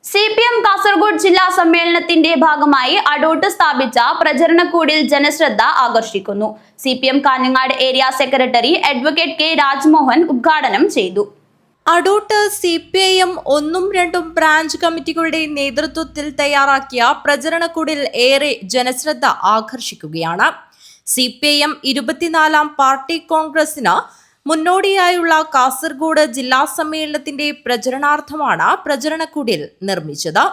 CPM Kasaragod ജില്ലാ സമ്മേളനത്തിന്റെ ഭാഗമായി അടൂട്ട് സ്ഥാപിച്ച പ്രചരണക്കൂടിൽ ജനശ്രദ്ധ ആകർഷിക്കുന്നു. CPM Kanhangad area secretary advocate K Rajmohan ഉദ്ഘാടനം ചെയ്തു. അടൂട്ട് CPIM 1ഉം 2ഉം ബ്രാഞ്ച് കമ്മിറ്റികളുടെ നേതൃത്വത്തിൽ തയ്യാറാക്കിയ പ്രചരണക്കൂടിൽ ഏറെ ജനശ്രദ്ധ ആകർഷിക്കുകയാണ്. CPIM 24ാം പാർട്ടി കോൺഗ്രസിന് മുന്നോടിയായുള്ള കാസർഗോഡ് ജില്ലാ സമ്മേളനത്തിന്റെ പ്രചരണാർത്ഥമാണ് പ്രചരണക്കുടിൽ നിർമ്മിച്ചത്.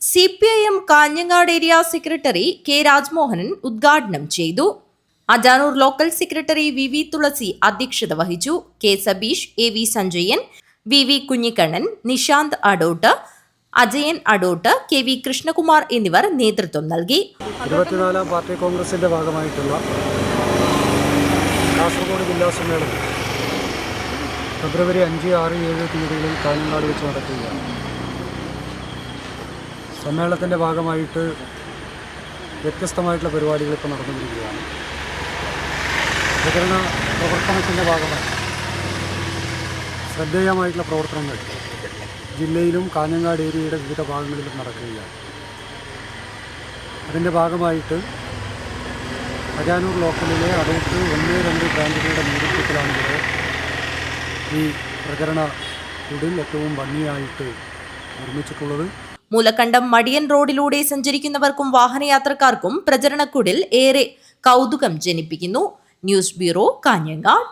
CPIM Kanhangad area secretary K Rajmohan ഉദ്ഘാടനം ചെയ്തു. അജാനൂർ ലോക്കൽ സെക്രട്ടറി VV തുളസി അധ്യക്ഷത വഹിച്ചു. K Sabeesh, AV Sanjayan, VV Kunhikannan, Nishanth അടൂട്ട്, Ajayan അടൂട്ട്, KV Krishnakumar എന്നിവർ നേതൃത്വം നൽകി. 24ാം പാർട്ടി കോൺഗ്രസിന്റെ ഭാഗമായിട്ടുള്ള കാസർഗോഡ് ജില്ലാ സമ്മേളനം ഫെബ്രുവരി 5, 6, 7 തീയതികളിൽ കാഞ്ഞങ്ങാട് വെച്ച് നടക്കുകയാണ്. സമ്മേളനത്തിൻ്റെ ഭാഗമായിട്ട് വ്യത്യസ്തമായിട്ടുള്ള പരിപാടികൾ ഇപ്പോൾ നടന്നുകൊണ്ടിരിക്കുകയാണ്. പ്രചരണ പ്രവർത്തനത്തിൻ്റെ ഭാഗമായി ശ്രദ്ധേയമായിട്ടുള്ള പ്രവർത്തനങ്ങൾ ജില്ലയിലും കാഞ്ഞങ്ങാട് ഏരിയയുടെ വിവിധ ഭാഗങ്ങളിലും നടക്കുകയാണ്. അതിൻ്റെ ഭാഗമായിട്ട് അജാനൂർ ലോക്കലിലെ അടൂട്ട് 1, 2 ബ്രാഞ്ചുകളുടെ നേതൃത്വത്തിലാണ് ഇവിടെ ഈ പ്രചരണ കുടിൽ ഏറ്റവും ഭംഗിയായിട്ട് നിർമ്മിച്ചിട്ടുള്ളത്. മൂലക്കണ്ടം മടിയൻ റോഡിലൂടെ സഞ്ചരിക്കുന്നവർക്കും വാഹനയാത്രക്കാർക്കും പ്രചരണക്കുടിൽ ഏറെ കൗതുകം ജനിപ്പിക്കുന്നു. News bureau, Kanhangad.